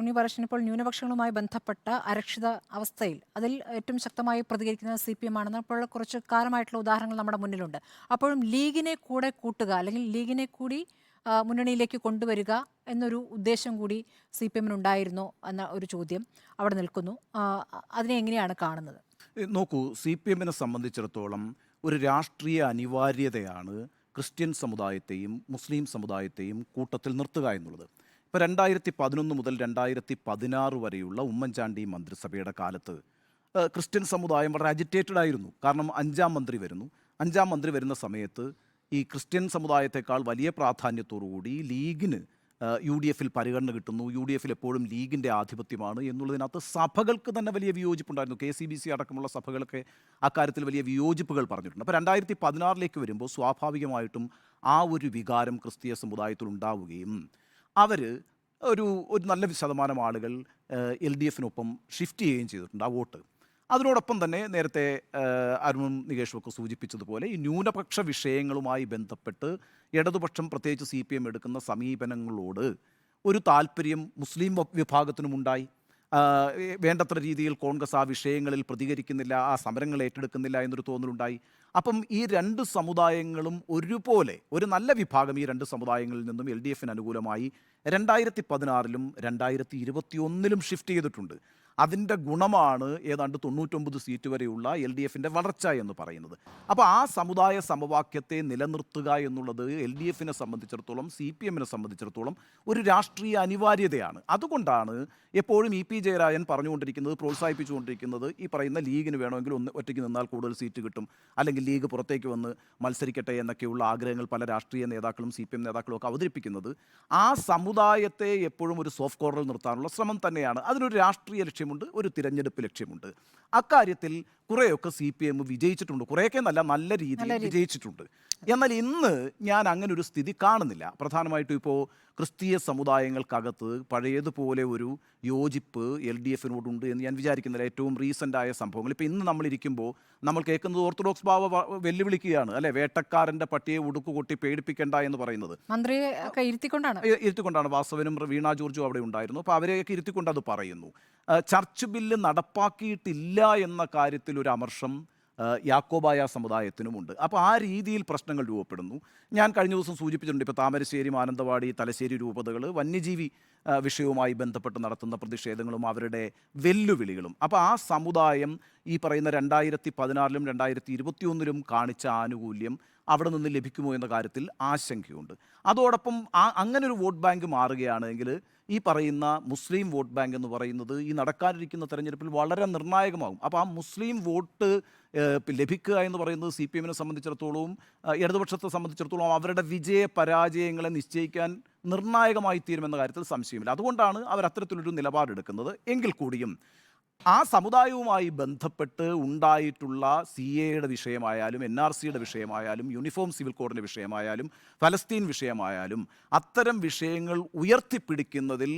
ഉണ്ണി ബാലകൃഷ്ണൻ, ഇപ്പോൾ ന്യൂനപക്ഷങ്ങളുമായി ബന്ധപ്പെട്ട അരക്ഷിത അവസ്ഥയിൽ അതിൽ ഏറ്റവും ശക്തമായി പ്രതികരിക്കുന്നത് CPM ആണെന്ന് അപ്പോൾ കുറച്ച് കാലമായിട്ടുള്ള ഉദാഹരണങ്ങൾ നമ്മുടെ മുന്നിലുണ്ട്. അപ്പോഴും ലീഗിനെ കൂടെ കൂട്ടുക അല്ലെങ്കിൽ ലീഗിനെ കൂടി മുന്നണിയിലേക്ക് കൊണ്ടുവരിക എന്നൊരു ഉദ്ദേശം കൂടി CPM-നുണ്ടായിരുന്നോ എന്ന ഒരു ചോദ്യം അവിടെ നിൽക്കുന്നു. അതിനെ എങ്ങനെയാണ് കാണുന്നത്? നോക്കൂ, CPM-നെ സംബന്ധിച്ചിടത്തോളം ഒരു രാഷ്ട്രീയ അനിവാര്യതയാണ് ക്രിസ്ത്യൻ സമുദായത്തെയും മുസ്ലിം സമുദായത്തെയും കൂട്ടത്തിൽ നിർത്തുക എന്നുള്ളത്. ഇപ്പോൾ 2011 മുതൽ 2016 വരെയുള്ള ഉമ്മൻചാണ്ടി മന്ത്രിസഭയുടെ കാലത്ത് ക്രിസ്ത്യൻ സമുദായം വളരെ അജിറ്റേറ്റഡ് ആയിരുന്നു. കാരണം അഞ്ചാം മന്ത്രി വരുന്ന സമയത്ത് ഈ ക്രിസ്ത്യൻ സമുദായത്തെക്കാൾ വലിയ പ്രാധാന്യത്തോടുകൂടി ലീഗിന് UDF-ൽ പരിഗണന കിട്ടുന്നു, UDF-ൽ എപ്പോഴും ലീഗിൻ്റെ ആധിപത്യമാണ് എന്നുള്ളതിനകത്ത് സഭകൾക്ക് തന്നെ വലിയ വിയോജിപ്പുണ്ടായിരുന്നു. KCBC അടക്കമുള്ള സഭകളൊക്കെ അക്കാര്യത്തിൽ വലിയ വിയോജിപ്പുകൾ പറഞ്ഞിട്ടുണ്ട്. അപ്പോൾ 2016 വരുമ്പോൾ സ്വാഭാവികമായിട്ടും ആ ഒരു വികാരം ക്രിസ്തീയ സമുദായത്തിൽ ഉണ്ടാവുകയും അവർ ഒരു നല്ല ശതമാനം ആളുകൾ LDF-നൊപ്പം ഷിഫ്റ്റ് ചെയ്യുകയും ചെയ്തിട്ടുണ്ട് ആ വോട്ട്. അതിനോടൊപ്പം തന്നെ നേരത്തെ അരുണും നികേഷും ഒക്കെ സൂചിപ്പിച്ചതുപോലെ ഈ ന്യൂനപക്ഷ വിഷയങ്ങളുമായി ബന്ധപ്പെട്ട് ഇടതുപക്ഷം പ്രത്യേകിച്ച് CPM എടുക്കുന്ന സമീപനങ്ങളോട് ഒരു താല്പര്യം മുസ്ലിം വിഭാഗത്തിനുമുണ്ടായി. വേണ്ടത്ര രീതിയിൽ കോൺഗ്രസ് ആ വിഷയങ്ങളിൽ പ്രതികരിക്കുന്നില്ല, ആ സമരങ്ങൾ ഏറ്റെടുക്കുന്നില്ല എന്നൊരു തോന്നലുണ്ടായി. അപ്പം ഈ രണ്ട് സമുദായങ്ങളും ഒരുപോലെ ഒരു നല്ല വിഭാഗം ഈ രണ്ട് സമുദായങ്ങളിൽ നിന്നും LDF-ന് അനുകൂലമായി 2016-ലും 2021-ലും ഷിഫ്റ്റ് ചെയ്തിട്ടുണ്ട്. അതിൻ്റെ ഗുണമാണ് ഏതാണ്ട് 99 സീറ്റ് വരെയുള്ള LDF-ൻ്റെ വളർച്ച എന്ന് പറയുന്നത്. അപ്പോൾ ആ സമുദായ സമവാക്യത്തെ നിലനിർത്തുക എന്നുള്ളത് LDF-നെ സംബന്ധിച്ചിടത്തോളം CPM-നെ സംബന്ധിച്ചിടത്തോളം ഒരു രാഷ്ട്രീയ അനിവാര്യതയാണ്. അതുകൊണ്ടാണ് എപ്പോഴും EP ജയരാജൻ പറഞ്ഞുകൊണ്ടിരിക്കുന്നത്, പ്രോത്സാഹിപ്പിച്ചുകൊണ്ടിരിക്കുന്നത് ഈ പറയുന്ന ലീഗിന് വേണമെങ്കിൽ ഒറ്റയ്ക്ക് നിന്നാൽ കൂടുതൽ സീറ്റ് കിട്ടും, അല്ലെങ്കിൽ ലീഗ് പുറത്തേക്ക് വന്ന് മത്സരിക്കട്ടെ എന്നൊക്കെയുള്ള ആഗ്രഹങ്ങൾ പല രാഷ്ട്രീയ നേതാക്കളും CPM നേതാക്കളും ഒക്കെ അവതരിപ്പിക്കുന്നത് ആ സമുദായത്തെ എപ്പോഴും ഒരു സോഫ്റ്റ് കോർണറിൽ നിർത്താനുള്ള ശ്രമം തന്നെയാണ്. അതിനൊരു രാഷ്ട്രീയ ലക്ഷ്യമുണ്ട്, ഒരു തിരഞ്ഞെടുപ്പ് ലക്ഷ്യമുണ്ട്. അക്കാര്യത്തിൽ കുറേയൊക്കെ CPM വിജയിച്ചിട്ടുണ്ട്, കുറേയൊക്കെ നല്ല രീതിയിൽ വിജയിച്ചിട്ടുണ്ട്. എന്നാൽ ഇന്ന് ഞാൻ അങ്ങനെ ഒരു സ്ഥിതി കാണുന്നില്ല. പ്രധാനമായിട്ടും ഇപ്പോൾ ക്രിസ്തീയ സമുദായങ്ങൾക്കകത്ത് പഴയതുപോലെ ഒരു യോജിപ്പ് LDF-നോടുണ്ട് എന്ന് ഞാൻ വിചാരിക്കുന്നില്ല. ഏറ്റവും റീസെൻ്റായ സംഭവങ്ങൾ ഇപ്പോൾ ഇന്ന് നമ്മളിരിക്കുമ്പോൾ നമ്മൾ കേൾക്കുന്നത് ഓർത്തഡോക്സ് ബാവ വെല്ലുവിളിക്കുകയാണ്, അല്ലെ, വേട്ടക്കാരൻ്റെ പട്ടിയെ ഉടുക്കുകൊട്ടി പേടിപ്പിക്കേണ്ട എന്ന് പറയുന്നത്. മന്ത്രിയെ ഒക്കെ ഇരുത്തിക്കൊണ്ടാണ്. വാസവനും വീണ ജോർജും അവിടെ ഉണ്ടായിരുന്നു. അപ്പോൾ അവരെയൊക്കെ ഇരുത്തിക്കൊണ്ട് അത് പറയുന്നു. ചർച്ച് ബില്ല് നടപ്പാക്കിയിട്ടില്ല എന്ന കാര്യത്തിൽ ഒരു അമർഷം യാക്കോബായ സമുദായത്തിനുമുണ്ട്. അപ്പോൾ ആ രീതിയിൽ പ്രശ്നങ്ങൾ രൂപപ്പെടുന്നു. ഞാൻ കഴിഞ്ഞ ദിവസം സൂചിപ്പിച്ചിട്ടുണ്ട്, ഇപ്പോൾ താമരശ്ശേരി, മാനന്തവാടി, തലശ്ശേരി രൂപതകൾ വന്യജീവി വിഷയവുമായി ബന്ധപ്പെട്ട് നടത്തുന്ന പ്രതിഷേധങ്ങളും അവരുടെ വെല്ലുവിളികളും. അപ്പോൾ ആ സമുദായം ഈ പറയുന്ന 2016-ലും 2021-ലും കാണിച്ച ആനുകൂല്യം അവിടെ നിന്ന് ലഭിക്കുമോ എന്ന കാര്യത്തിൽ ആശങ്കയുണ്ട്. അതോടൊപ്പം അങ്ങനെ ഒരു വോട്ട് ബാങ്ക് മാറുകയാണെങ്കിൽ ഈ പറയുന്ന മുസ്ലിം വോട്ട് ബാങ്ക് എന്ന് പറയുന്നത് ഈ നടക്കാനിരിക്കുന്ന തെരഞ്ഞെടുപ്പിൽ വളരെ നിർണായകമാകും. അപ്പോൾ ആ മുസ്ലിം വോട്ട് ലഭിക്കുക എന്ന് പറയുന്നത് CPM-നെ സംബന്ധിച്ചിടത്തോളം, ഇടതുപക്ഷത്തെ സംബന്ധിച്ചിടത്തോളം അവരുടെ വിജയ പരാജയങ്ങളെ നിശ്ചയിക്കാൻ നിർണായകമായി തീരുമെന്ന കാര്യത്തിൽ സംശയമില്ല. അതുകൊണ്ടാണ് അവർ അത്തരത്തിലൊരു നിലപാടെടുക്കുന്നത്. എങ്കിൽ കൂടിയും ആ സമുദായവുമായി ബന്ധപ്പെട്ട് ഉണ്ടായിട്ടുള്ള CAയുടെ വിഷയമായാലും NRCയുടെ വിഷയമായാലും യൂണിഫോം സിവിൽ കോഡിൻ്റെ വിഷയമായാലും ഫലസ്തീൻ വിഷയമായാലും അത്തരം വിഷയങ്ങൾ ഉയർത്തിപ്പിടിക്കുന്നതിൽ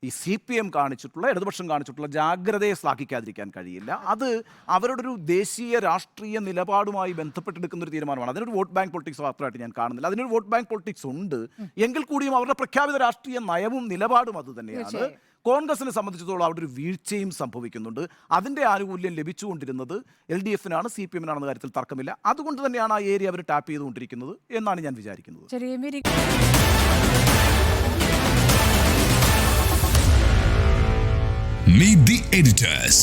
ഈ CPM കാണിച്ചിട്ടുള്ള, ഇടതുപക്ഷം കാണിച്ചിട്ടുള്ള ജാഗ്രതയെ ശ്ലാഘിക്കാതിരിക്കാൻ കഴിയില്ല. അത് അവരുടെ ഒരു ദേശീയ രാഷ്ട്രീയ നിലപാടുമായി ബന്ധപ്പെട്ടെടുക്കുന്ന ഒരു തീരുമാനമാണ്. അതിനൊരു വോട്ട് ബാങ്ക് പൊളിറ്റിക്സ് മാത്രമായിട്ട് ഞാൻ കാണുന്നില്ല. അതിനൊരു വോട്ട് ബാങ്ക് പൊളിറ്റിക്സ് ഉണ്ട്. എങ്കിൽ കൂടിയും അവരുടെ പ്രഖ്യാപിത രാഷ്ട്രീയ നയവും നിലപാടും അത് തന്നെയാണ്. കോൺഗ്രസിനെ സംബന്ധിച്ചിടത്തോളം അവിടെ ഒരു വീഴ്ചയും സംഭവിക്കുന്നുണ്ട്. അതിൻ്റെ ആനുകൂല്യം ലഭിച്ചുകൊണ്ടിരുന്നത് LDF-നാണ്, CPM-നാണെന്ന കാര്യത്തിൽ തർക്കമില്ല. അതുകൊണ്ട് തന്നെയാണ് ആ ഏരിയ അവർ ടാപ്പ് ചെയ്തുകൊണ്ടിരിക്കുന്നത് എന്നാണ് ഞാൻ വിചാരിക്കുന്നത്. Meet the editors.